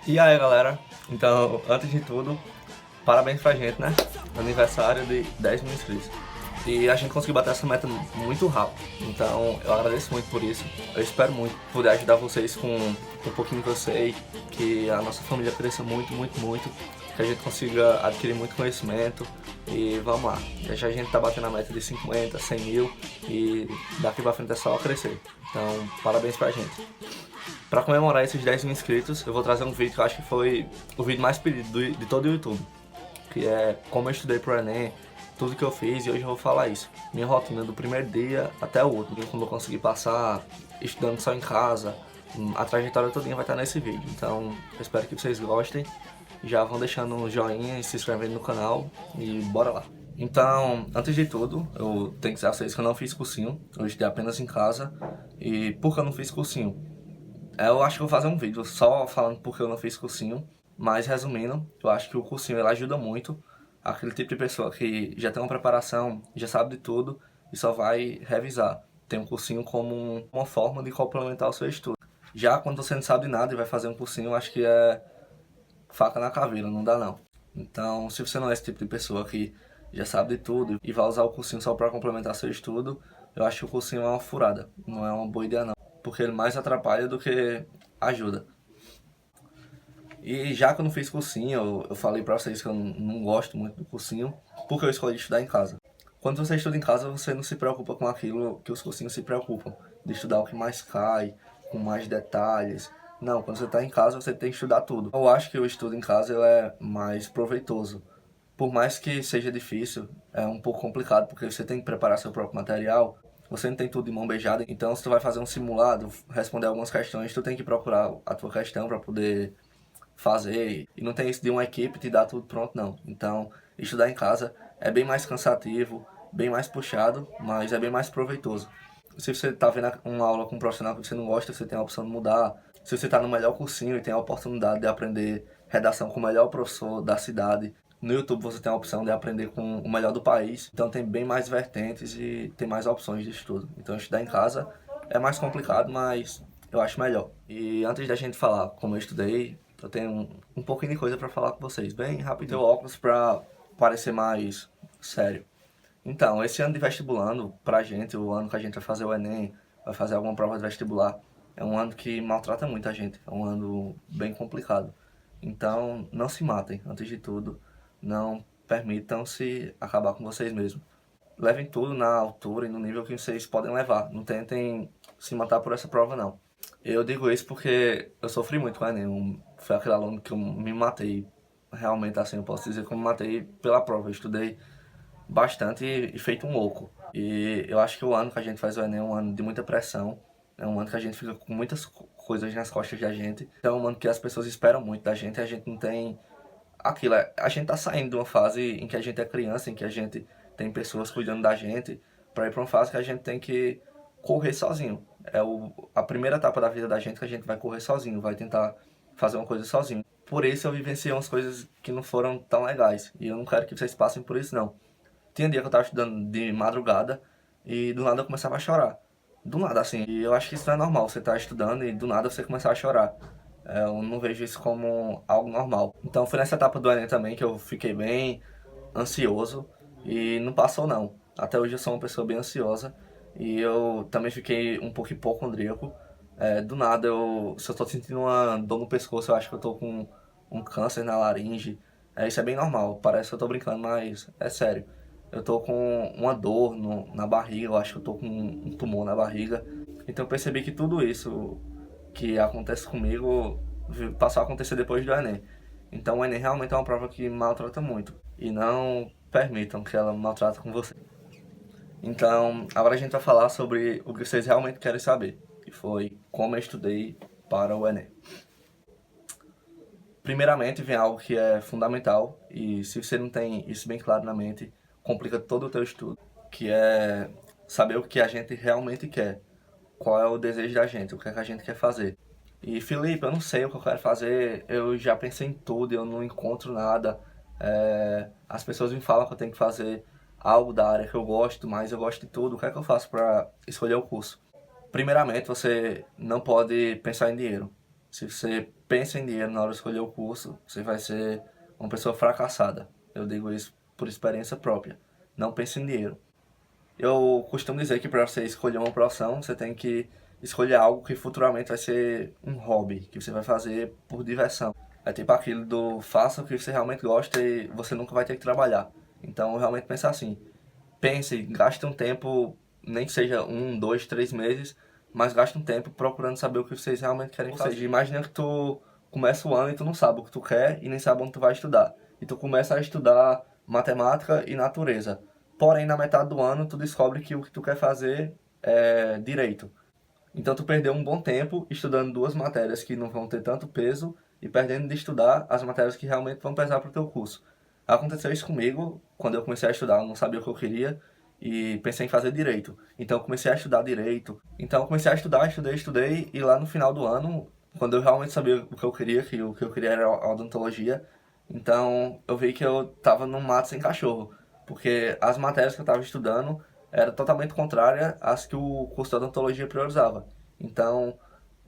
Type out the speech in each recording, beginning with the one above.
E aí galera, então antes de tudo, parabéns pra gente, né? Aniversário de 10 mil inscritos. E a gente conseguiu bater essa meta muito rápido, então eu agradeço muito por isso. Eu espero muito poder ajudar vocês com um pouquinho que eu sei, que a nossa família cresça muito, muito, muito, que a gente consiga adquirir muito conhecimento e vamos lá. Já a gente tá batendo a meta de 50, 100 mil e daqui pra frente é só crescer. Então, parabéns pra gente. Pra comemorar esses 10 mil inscritos, eu vou trazer um vídeo que eu acho que foi o vídeo mais pedido de todo o YouTube, que é como eu estudei pro Enem, tudo que eu fiz, e hoje eu vou falar isso. Minha rotina do primeiro dia até o último, como eu consegui passar estudando só em casa, a trajetória todinha vai estar nesse vídeo. Então, eu espero que vocês gostem. Já vão deixando um joinha e se inscrevendo no canal e bora lá. Então, antes de tudo, eu tenho que dizer a vocês que eu não fiz cursinho, eu estudei apenas em casa. E por que eu não fiz cursinho? Eu acho que eu vou fazer um vídeo só falando porque eu não fiz cursinho, mas resumindo, eu acho que o cursinho ele ajuda muito aquele tipo de pessoa que já tem uma preparação, já sabe de tudo e só vai revisar. Tem um cursinho como uma forma de complementar o seu estudo. Já quando você não sabe de nada e vai fazer um cursinho, eu acho que é faca na caveira, não dá não. Então, se você não é esse tipo de pessoa que já sabe de tudo e vai usar o cursinho só para complementar seu estudo, eu acho que o cursinho é uma furada, não é uma boa ideia não, porque ele mais atrapalha do que ajuda. E já que eu não fiz cursinho, eu falei pra vocês que eu não gosto muito do cursinho, porque eu escolhi estudar em casa. Quando você estuda em casa, você não se preocupa com aquilo que os cursinhos se preocupam, de estudar o que mais cai, com mais detalhes. Não, quando você está em casa, você tem que estudar tudo. Eu acho que o estudo em casa ele é mais proveitoso. Por mais que seja difícil, é um pouco complicado, porque você tem que preparar seu próprio material, você não tem tudo de mão beijada, então se tu vai fazer um simulado, responder algumas questões, tu tem que procurar a tua questão para poder fazer, e não tem isso de uma equipe te dar tudo pronto não. Então, estudar em casa é bem mais cansativo, bem mais puxado, mas é bem mais proveitoso. Se você está vendo uma aula com um profissional que você não gosta, você tem a opção de mudar. Se você está no melhor cursinho e tem a oportunidade de aprender redação com o melhor professor da cidade, no YouTube você tem a opção de aprender com o melhor do país. Então tem bem mais vertentes e tem mais opções de estudo. Então estudar em casa é mais complicado, mas eu acho melhor. E antes da gente falar como eu estudei, eu tenho um pouquinho de coisa para falar com vocês, bem rápido. Teu óculos para parecer mais sério. Então, esse ano de vestibulando, pra gente, o ano que a gente vai fazer o Enem, vai fazer alguma prova de vestibular, é um ano que maltrata muita gente, é um ano bem complicado. Então, não se matem, antes de tudo, não permitam-se acabar com vocês mesmos. Levem tudo na altura e no nível que vocês podem levar, não tentem se matar por essa prova não. Eu digo isso porque eu sofri muito com o Enem, foi aquele aluno que eu me matei, realmente assim, eu posso dizer que eu me matei pela prova, eu estudei bastante e feito um louco. E eu acho que o ano que a gente faz o Enem é um ano de muita pressão, é um ano que a gente fica com muitas coisas nas costas da gente, então é um ano que as pessoas esperam muito da gente e a gente não tem aquilo. A gente tá saindo de uma fase em que a gente é criança, em que a gente tem pessoas cuidando da gente, para ir para uma fase que a gente tem que correr sozinho. É a primeira etapa da vida da gente que a gente vai correr sozinho, vai tentar fazer uma coisa sozinho. Por isso eu vivenciei umas coisas que não foram tão legais, e eu não quero que vocês passem por isso não. Tinha dia que eu tava estudando de madrugada e do nada eu começava a chorar. Do nada, assim. E eu acho que isso não é normal. Você tá estudando e do nada você começar a chorar. Eu não vejo isso como algo normal. Então foi nessa etapa do Enem também que eu fiquei bem ansioso e não passou não. Até hoje eu sou uma pessoa bem ansiosa e eu também fiquei um pouco hipocondríaco. Do nada, se eu tô sentindo uma dor no pescoço, eu acho que eu tô com um câncer na laringe. Isso é bem normal, parece que eu tô brincando, mas é sério. Eu tô com uma dor na barriga, eu acho que eu tô com um tumor na barriga. Então eu percebi que tudo isso que acontece comigo passou a acontecer depois do Enem. Então o Enem realmente é uma prova que maltrata muito. E não permitam que ela maltrate com você. Então, agora a gente vai falar sobre o que vocês realmente querem saber, que foi como eu estudei para o Enem. Primeiramente, vem algo que é fundamental, e se você não tem isso bem claro na mente, complica todo o teu estudo, que é saber o que a gente realmente quer, qual é o desejo da gente, o que é que a gente quer fazer. E Felipe, eu não sei o que eu quero fazer, eu já pensei em tudo, eu não encontro nada. As pessoas me falam que eu tenho que fazer algo da área que eu gosto, mas eu gosto de tudo. O que é que eu faço para escolher o curso? Primeiramente, você não pode pensar em dinheiro. Se você pensa em dinheiro na hora de escolher o curso, você vai ser uma pessoa fracassada. Eu digo isso por experiência própria. Não pense em dinheiro. Eu costumo dizer que para você escolher uma profissão, você tem que escolher algo que futuramente vai ser um hobby, que você vai fazer por diversão. É tipo aquilo do faça o que você realmente gosta e você nunca vai ter que trabalhar. Então, eu realmente penso assim, pense, gaste um tempo, nem que seja 1, 2, 3 meses, mas gaste um tempo procurando saber o que vocês realmente querem fazer. Ou seja, imagina que tu começa o ano e tu não sabe o que tu quer e nem sabe onde tu vai estudar. E tu começa a estudar matemática e natureza. Porém, na metade do ano, tu descobre que o que tu quer fazer é direito. Então, tu perdeu um bom tempo estudando duas matérias que não vão ter tanto peso e perdendo de estudar as matérias que realmente vão pesar para o teu curso. Aconteceu isso comigo quando eu comecei a estudar, eu não sabia o que eu queria e pensei em fazer direito. Então, eu comecei a estudar direito. Então, eu comecei a estudar, estudei e lá no final do ano, quando eu realmente sabia o que eu queria, que o que eu queria era a odontologia, então eu vi que eu tava num mato sem cachorro, porque as matérias que eu estava estudando era totalmente contrária às que o curso de odontologia priorizava. Então,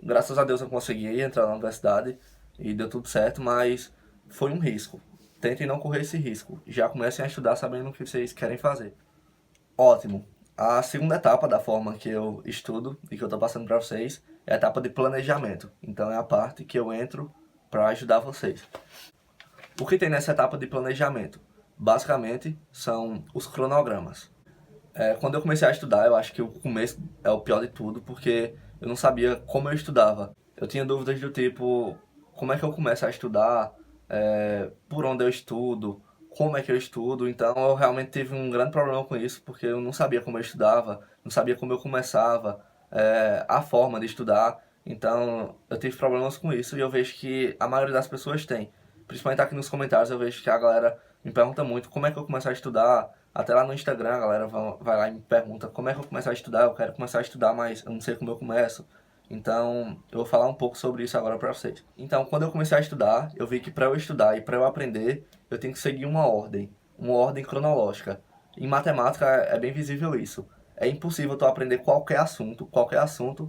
graças a Deus eu consegui entrar na universidade e deu tudo certo, mas foi um risco. Tentem não correr esse risco. Já comecem a estudar sabendo o que vocês querem fazer. Ótimo. A segunda etapa da forma que eu estudo e que eu estou passando para vocês é a etapa de planejamento. Então é a parte que eu entro para ajudar vocês. O que tem nessa etapa de planejamento? Basicamente são os cronogramas. Quando eu comecei a estudar, eu acho que o começo é o pior de tudo, porque eu não sabia como eu estudava. Eu tinha dúvidas do tipo, como é que eu começo a estudar, por onde eu estudo, como é que eu estudo. Então eu realmente tive um grande problema com isso, porque eu não sabia como eu estudava, não sabia como eu começava, a forma de estudar. Então eu tive problemas com isso e eu vejo que a maioria das pessoas tem. Principalmente aqui nos comentários eu vejo que a galera me pergunta muito como é que eu começo a estudar. Até lá no Instagram a galera vai lá e me pergunta como é que eu começo a estudar. Eu quero começar a estudar, mas eu não sei como eu começo. Então eu vou falar um pouco sobre isso agora pra vocês. Então quando eu comecei a estudar, eu vi que pra eu estudar e pra eu aprender, eu tenho que seguir uma ordem cronológica. Em matemática é bem visível isso. É impossível tu aprender qualquer assunto,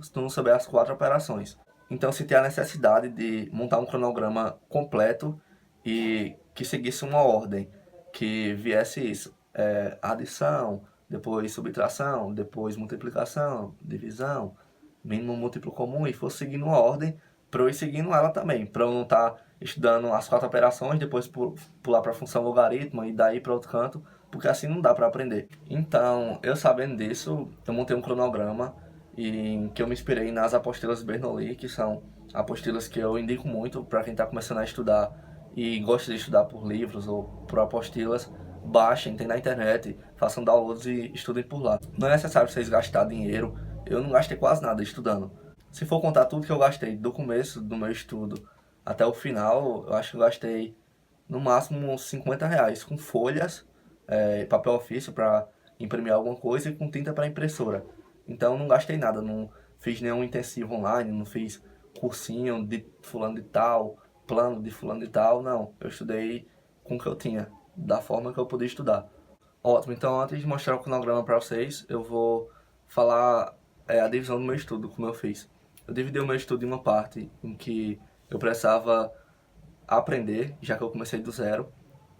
se tu não souber as quatro operações. Então, se tem a necessidade de montar um cronograma completo e que seguisse uma ordem, que viesse isso, adição, depois subtração, depois multiplicação, divisão, mínimo múltiplo comum, e fosse seguindo uma ordem para eu ir seguindo ela também, para eu não estar estudando as quatro operações, depois pular para a função logaritmo e daí para outro canto, porque assim não dá para aprender. Então, eu sabendo disso, eu montei um cronograma em que eu me inspirei nas apostilas de Bernoulli, que são apostilas que eu indico muito para quem está começando a estudar e gosta de estudar por livros ou por apostilas. Baixem, tem na internet, façam downloads e estudem por lá. Não é necessário vocês gastar dinheiro, eu não gastei quase nada estudando. Se for contar tudo que eu gastei do começo do meu estudo até o final, eu acho que eu gastei no máximo uns R$ 50 com folhas, papel ofício para imprimir alguma coisa e com tinta para impressora. Então não gastei nada, não fiz nenhum intensivo online, não fiz cursinho de fulano de tal, plano de fulano de tal, não. Eu estudei com o que eu tinha, da forma que eu podia estudar. Ótimo, então antes de mostrar o cronograma para vocês, eu vou falar a divisão do meu estudo, como eu fiz. Eu dividi o meu estudo em uma parte em que eu precisava aprender, já que eu comecei do zero.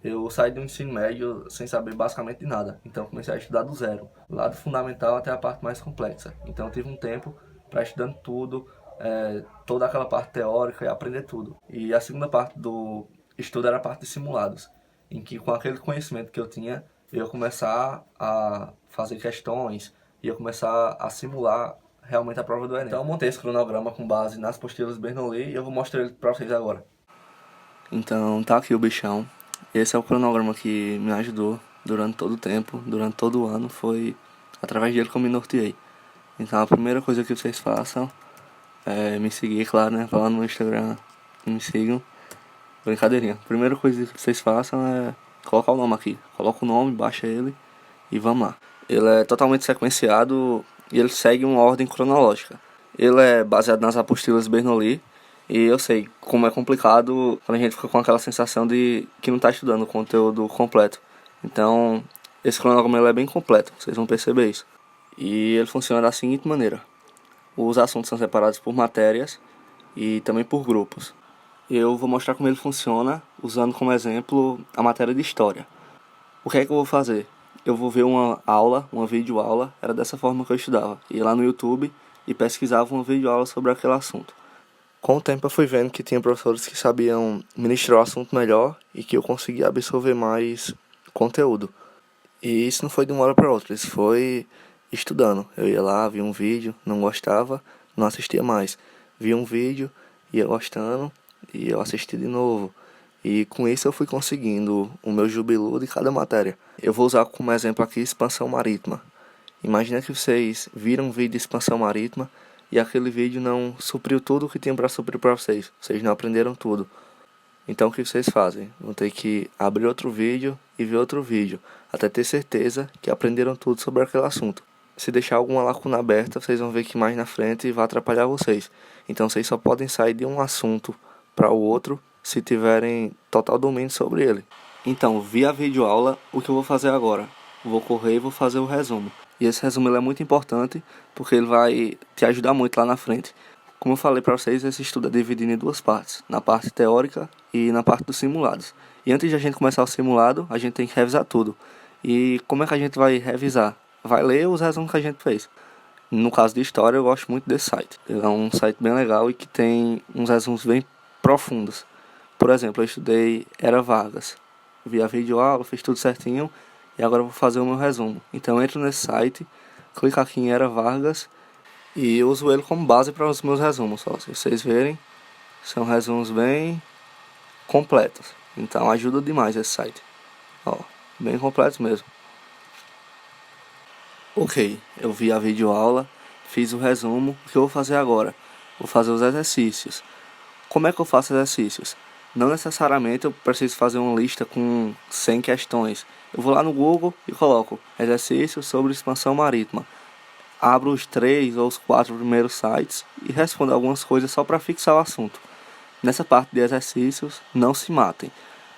Eu saí do ensino médio sem saber basicamente de nada, então eu comecei a estudar do zero, lá do fundamental até a parte mais complexa. Então eu tive um tempo para estudando tudo, toda aquela parte teórica e aprender tudo. E a segunda parte do estudo era a parte de simulados, em que com aquele conhecimento que eu tinha, eu ia começar a fazer questões, ia começar a simular realmente a prova do Enem. Então eu montei esse cronograma com base nas apostilas de Bernoulli e eu vou mostrar ele para vocês agora. Então tá aqui o bichão. Esse é o cronograma que me ajudou durante todo o tempo, durante todo o ano. Foi através dele que eu me norteei. Então a primeira coisa que vocês façam é me seguir, claro, né? Vá lá no Instagram e me sigam. Brincadeirinha. A primeira coisa que vocês façam é colocar o nome aqui. Coloca o nome, baixa ele e vamos lá. Ele é totalmente sequenciado e ele segue uma ordem cronológica. Ele é baseado nas apostilas Bernoulli. E eu sei como é complicado quando a gente fica com aquela sensação de que não está estudando o conteúdo completo. Então, esse cronograma ele é bem completo, vocês vão perceber isso. E ele funciona da seguinte maneira. Os assuntos são separados por matérias e também por grupos. Eu vou mostrar como ele funciona, usando como exemplo a matéria de História. O que é que eu vou fazer? Eu vou ver uma aula, uma videoaula, era dessa forma que eu estudava. Ia lá no YouTube e pesquisava uma videoaula sobre aquele assunto. Com o tempo eu fui vendo que tinha professores que sabiam ministrar o assunto melhor e que eu conseguia absorver mais conteúdo. E isso não foi de uma hora para outra, isso foi estudando. Eu ia lá, via um vídeo, não gostava, não assistia mais. Via um vídeo, ia gostando e eu assistia de novo. E com isso eu fui conseguindo o meu jubilu de cada matéria. Eu vou usar como exemplo aqui expansão marítima. Imagina que vocês viram um vídeo de expansão marítima e aquele vídeo não supriu tudo o que tinha para suprir para vocês. Vocês não aprenderam tudo. Então o que vocês fazem? Vão ter que abrir outro vídeo e ver outro vídeo, até ter certeza que aprenderam tudo sobre aquele assunto. Se deixar alguma lacuna aberta, vocês vão ver que mais na frente vai atrapalhar vocês. Então vocês só podem sair de um assunto para o outro se tiverem total domínio sobre ele. Então, via a videoaula, o que eu vou fazer agora? Vou correr e vou fazer o resumo. E esse resumo ele é muito importante porque ele vai te ajudar muito lá na frente. Como eu falei para vocês, esse estudo é dividido em duas partes, na parte teórica e na parte dos simulados. E antes de a gente começar o simulado, a gente tem que revisar tudo. E como é que a gente vai revisar? Vai ler os resumos que a gente fez. No caso de história, eu gosto muito desse site. Ele é um site bem legal e que tem uns resumos bem profundos. Por exemplo, eu estudei Era Vargas. Vi a videoaula, fiz tudo certinho e agora eu vou fazer o meu resumo. Então eu entro nesse site, clico aqui em Era Vargas e eu uso ele como base para os meus resumos. Ó. Se vocês verem, são resumos bem completos. Então ajuda demais esse site. Ó, bem completos mesmo. Ok, eu vi a videoaula, fiz o resumo. O que eu vou fazer agora? Vou fazer os exercícios. Como é que eu faço exercícios? Não necessariamente eu preciso fazer uma lista com 100 questões. Eu vou lá no Google e coloco exercícios sobre expansão marítima. Abro os 3 ou os 4 primeiros sites e respondo algumas coisas só para fixar o assunto. Nessa parte de exercícios, não se matem.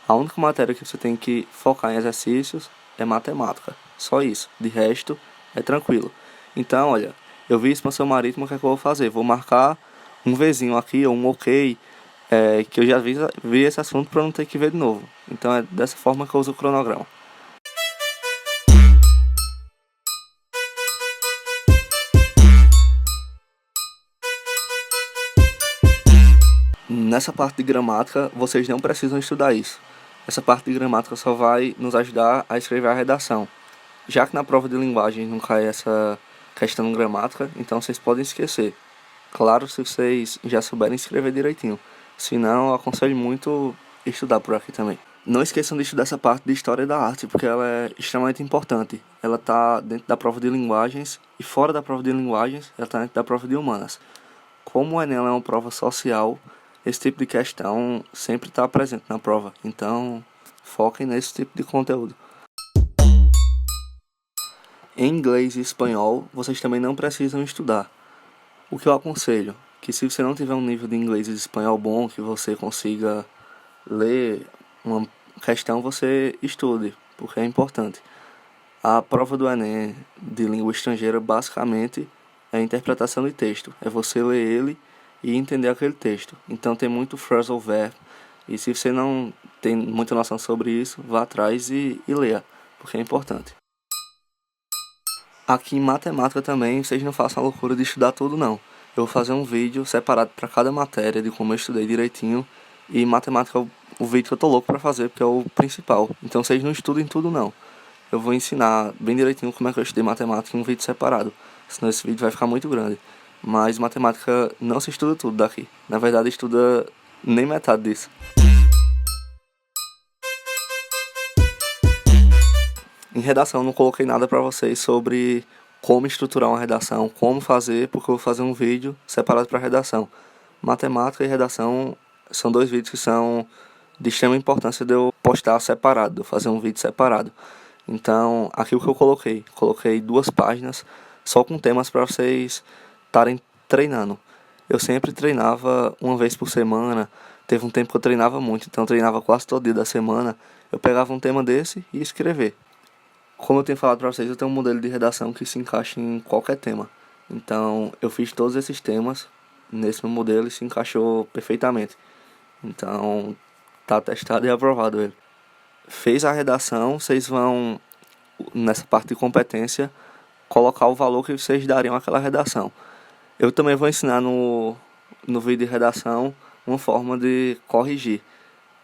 A única matéria que você tem que focar em exercícios é matemática. Só isso. De resto, é tranquilo. Então, olha, eu vi expansão marítima, o que é que eu vou fazer? Vou marcar um Vzinho aqui, ou um OK, que eu já vi esse assunto para não ter que ver de novo. Então é dessa forma que eu uso o cronograma. Nessa parte de gramática, vocês não precisam estudar isso. Essa parte de gramática só vai nos ajudar a escrever a redação. Já que na prova de linguagem não cai essa questão gramática, então vocês podem esquecer. Claro, se vocês já souberem escrever direitinho. Se não, eu aconselho muito estudar por aqui também. Não esqueçam de estudar essa parte de História da Arte, porque ela é extremamente importante. Ela está dentro da prova de linguagens e fora da prova de linguagens, ela está dentro da prova de humanas. Como o Enem é uma prova social, esse tipo de questão sempre está presente na prova. Então, foquem nesse tipo de conteúdo. Em inglês e espanhol, vocês também não precisam estudar. O que eu aconselho? Que se você não tiver um nível de inglês e de espanhol bom, que você consiga ler uma questão, você estude, porque é importante. A prova do Enem de língua estrangeira, basicamente, é a interpretação de texto. É você ler ele e entender aquele texto. Então tem muito phrasal verb. E se você não tem muita noção sobre isso, vá atrás e leia, porque é importante. Aqui em matemática também, vocês não façam a loucura de estudar tudo não. Eu vou fazer um vídeo separado para cada matéria, de como eu estudei direitinho. E matemática é o vídeo que eu tô louco para fazer, porque é o principal. Então vocês não estudem tudo não. Eu vou ensinar bem direitinho como é que eu estudei matemática em um vídeo separado. Senão esse vídeo vai ficar muito grande. Mas matemática não se estuda tudo daqui. Na verdade, estuda nem metade disso. Em redação, não coloquei nada para vocês sobre como estruturar uma redação, como fazer, porque eu vou fazer um vídeo separado para redação. Matemática e redação são dois vídeos que são de extrema importância de eu postar separado, de eu fazer um vídeo separado. Então, aqui o que eu coloquei 2 páginas só com temas para vocês estarem treinando. Eu sempre treinava uma vez por semana, teve um tempo que eu treinava muito, então eu treinava quase todo dia da semana. Eu pegava um tema desse e escrever. Como eu tenho falado para vocês, eu tenho um modelo de redação que se encaixa em qualquer tema. Então, eu fiz todos esses temas nesse meu modelo ele se encaixou perfeitamente. Então, tá testado e aprovado ele. Fez a redação, vocês vão, nessa parte de competência, colocar o valor que vocês dariam àquela redação. Eu também vou ensinar no vídeo de redação uma forma de corrigir,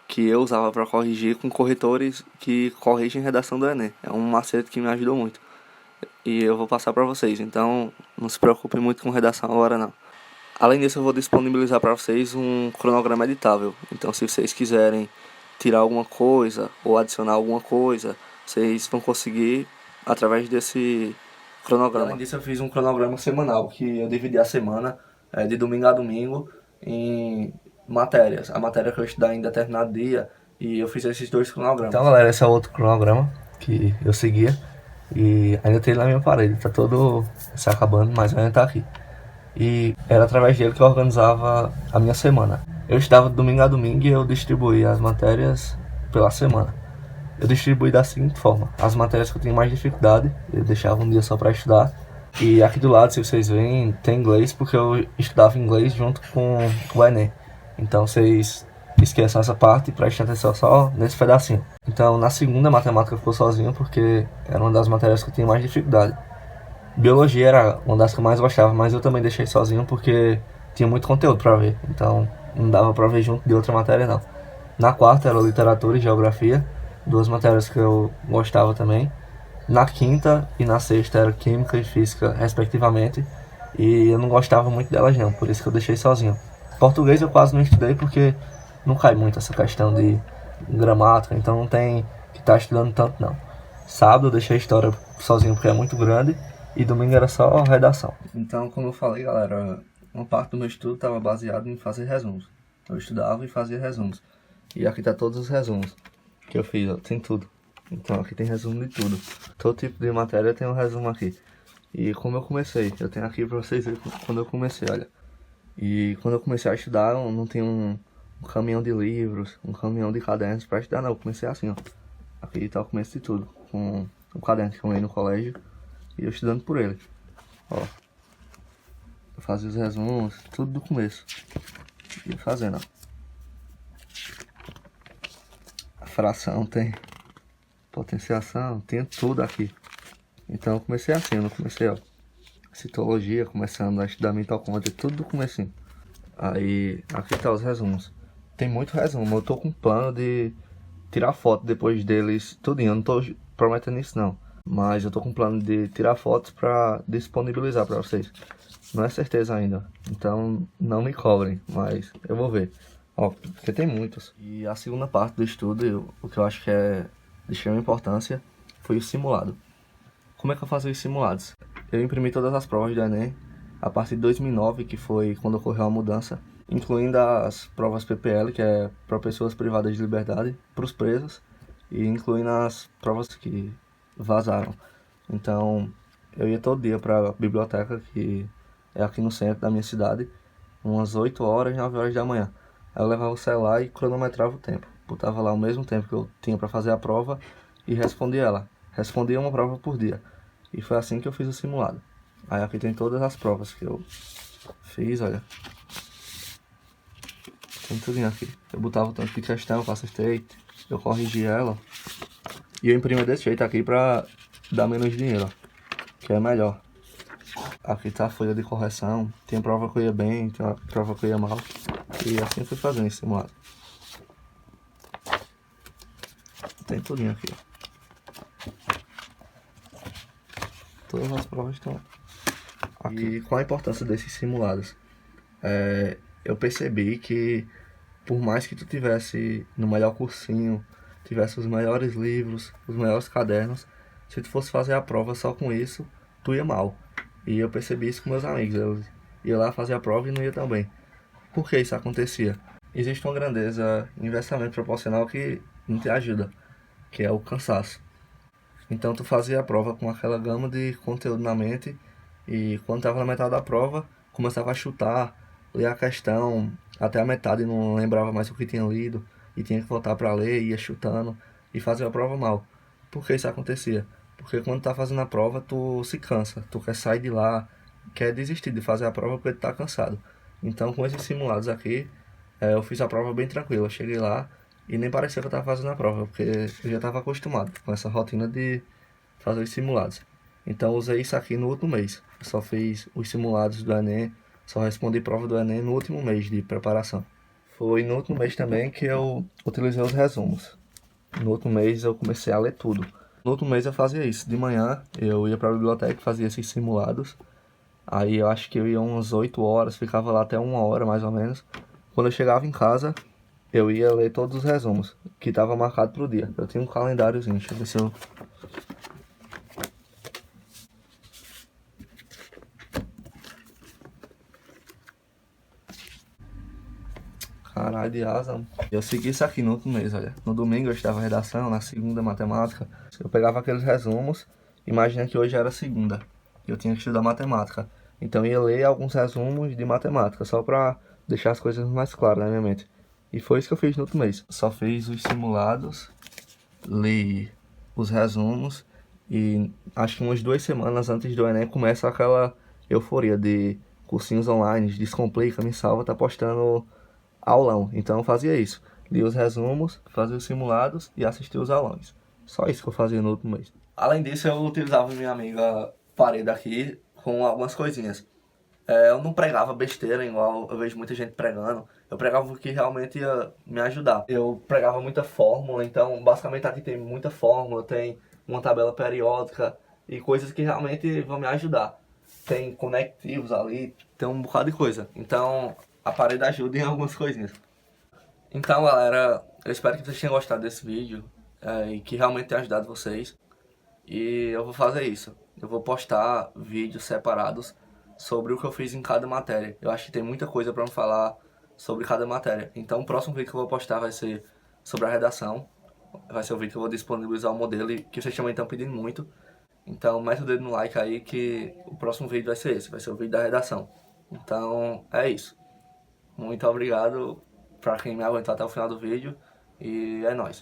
que eu usava para corrigir com corretores que corrigem redação do Enem. É um macete que me ajudou muito. E eu vou passar para vocês, então não se preocupem muito com redação agora não. Além disso, eu vou disponibilizar para vocês um cronograma editável. Então, se vocês quiserem tirar alguma coisa ou adicionar alguma coisa, vocês vão conseguir através desse cronograma. Além disso, eu fiz um cronograma semanal, que eu dividi a semana de domingo a domingo em matérias. A matéria que eu estudar em determinado dia, e eu fiz esses dois cronogramas. Então, galera, esse é outro cronograma que eu seguia. E ainda tem na minha parede, tá todo se acabando, mas ainda tá aqui. E era através dele que eu organizava a minha semana. Eu estudava de domingo a domingo e eu distribuía as matérias pela semana. Eu distribuí da seguinte forma: as matérias que eu tinha mais dificuldade, eu deixava um dia só para estudar. E aqui do lado, se vocês veem, tem inglês, porque eu estudava inglês junto com o Enem. Então vocês esqueçam essa parte e prestem atenção só nesse pedacinho. Então na segunda, matemática ficou sozinho, porque era uma das matérias que eu tinha mais dificuldade. Biologia era uma das que eu mais gostava, mas eu também deixei sozinho porque tinha muito conteúdo pra ver. Então não dava pra ver junto de outra matéria não. Na quarta era literatura e geografia, duas matérias que eu gostava também. Na quinta e na sexta era química e física, respectivamente. E eu não gostava muito delas não, por isso que eu deixei sozinho. Português eu quase não estudei porque não cai muito essa questão de gramática, então não tem que estar estudando tanto não. Sábado eu deixei a história sozinho porque é muito grande. E domingo era só redação. Então, como eu falei, galera, uma parte do meu estudo estava baseado em fazer resumos. Eu estudava e fazia resumos. E aqui tá todos os resumos que eu fiz, ó, tem tudo. Então aqui tem resumo de tudo. Todo tipo de matéria tem um resumo aqui. E como eu comecei, eu tenho aqui pra vocês verem quando eu comecei, olha. E quando eu comecei a estudar, eu não tinha um caminhão de livros, um caminhão de cadernos pra estudar, não. Eu comecei assim, ó. Aqui tá o começo de tudo, com o caderno que eu ganhei no colégio. E eu estudando por ele. Ó. Eu fazia os resumos, tudo do começo. E fazendo, ó. A fração tem. Potenciação, tem tudo aqui. Então eu comecei assim, eu não comecei, ó. Citologia, começando a estudar mitocôndria, tudo do comecinho. Aí, aqui tá os resumos. Tem muito resumo, eu tô com plano de tirar foto depois deles, tudinho. Eu não tô prometendo isso não. Mas eu tô com plano de tirar fotos pra disponibilizar pra vocês. Não é certeza ainda, então não me cobrem, mas eu vou ver. Ó, porque tem muitos. E a segunda parte do estudo, o que eu acho que é de extrema importância, foi o simulado. Como é que eu fazia os simulados? Eu imprimi todas as provas do Enem a partir de 2009, que foi quando ocorreu a mudança, incluindo as provas PPL, que é para pessoas privadas de liberdade, para os presos, e incluindo as provas que vazaram. Então eu ia todo dia para a biblioteca, que é aqui no centro da minha cidade, umas 8 horas, 9 horas da manhã. Aí eu levava o celular e cronometrava o tempo. Botava lá o mesmo tempo que eu tinha para fazer a prova e respondia ela. Respondia uma prova por dia. E foi assim que eu fiz o simulado. Aí aqui tem todas as provas que eu fiz, olha. Tem tudo aqui. Eu botava o tanto de questão que eu acertei, eu corrigia ela. E eu imprimia desse jeito aqui pra dar menos dinheiro, ó, que é melhor. Aqui tá a folha de correção. Tem prova que eu ia bem, tem uma prova que eu ia mal. E assim eu fui fazendo esse simulado. Tem tudinho aqui, ó. Todas as provas estão aqui. E qual a importância desses simulados? Eu percebi que por mais que tu tivesse no melhor cursinho, tivesse os melhores livros, os melhores cadernos, se tu fosse fazer a prova só com isso, tu ia mal. E eu percebi isso com meus amigos. Eu ia lá fazer a prova e não ia tão bem. Por que isso acontecia? Existe uma grandeza inversamente proporcional que não te ajuda, que é o cansaço. Então tu fazia a prova com aquela gama de conteúdo na mente e quando estava na metade da prova, começava a chutar, ler a questão até a metade e não lembrava mais o que tinha lido e tinha que voltar para ler, ia chutando e fazia a prova mal. Por que isso acontecia? Porque quando tá fazendo a prova, tu se cansa, tu quer sair de lá, quer desistir de fazer a prova porque tu tá cansado. Então com esses simulados aqui, eu fiz a prova bem tranquila. Eu cheguei lá e nem parecia que eu tava fazendo a prova, porque eu já tava acostumado com essa rotina de fazer os simulados. Então eu usei isso aqui no último mês. Eu só fiz os simulados do Enem, só respondi prova do Enem no último mês de preparação. Foi no último mês também que eu utilizei os resumos. No último mês eu comecei a ler tudo. No último mês eu fazia isso. De manhã eu ia para a biblioteca e fazia esses simulados. Aí eu acho que eu ia umas 8 horas, ficava lá até 1 hora mais ou menos. Quando eu chegava em casa, eu ia ler todos os resumos que estava marcado pro dia. Eu tinha um calendáriozinho, deixa eu ver se eu... Caralho de asa. Eu segui isso aqui no último mês, olha. No domingo eu estudava redação, na segunda matemática. Eu pegava aqueles resumos, imagina que hoje era segunda. Eu tinha que estudar matemática. Então eu ia ler alguns resumos de matemática, só pra deixar as coisas mais claras na minha mente. E foi isso que eu fiz no último mês. Só fiz os simulados, li os resumos e acho que umas 2 semanas antes do Enem começa aquela euforia de cursinhos online, Descomplica, Me Salva, tá postando aulão. Então eu fazia isso. Lia os resumos, fazia os simulados e assistia os aulões. Só isso que eu fazia no último mês. Além disso, eu utilizava minha amiga parede aqui com algumas coisinhas. Eu não pregava besteira, igual eu vejo muita gente pregando. Eu pregava o que realmente ia me ajudar. Eu pregava muita fórmula, então basicamente aqui tem muita fórmula, tem uma tabela periódica e coisas que realmente vão me ajudar. Tem conectivos ali, tem um bocado de coisa. Então a parede ajuda em algumas coisinhas. Então galera, eu espero que vocês tenham gostado desse vídeo e que realmente tenha ajudado vocês. E eu vou fazer isso. Eu vou postar vídeos separados sobre o que eu fiz em cada matéria. Eu acho que tem muita coisa para me falar sobre cada matéria. Então o próximo vídeo que eu vou postar vai ser sobre a redação. Vai ser o vídeo que eu vou disponibilizar o modelo e que vocês também estão pedindo muito. Então mete o dedo no like aí que o próximo vídeo vai ser esse. Vai ser o vídeo da redação. Então é isso. Muito obrigado para quem me aguentou até o final do vídeo. E é nóis.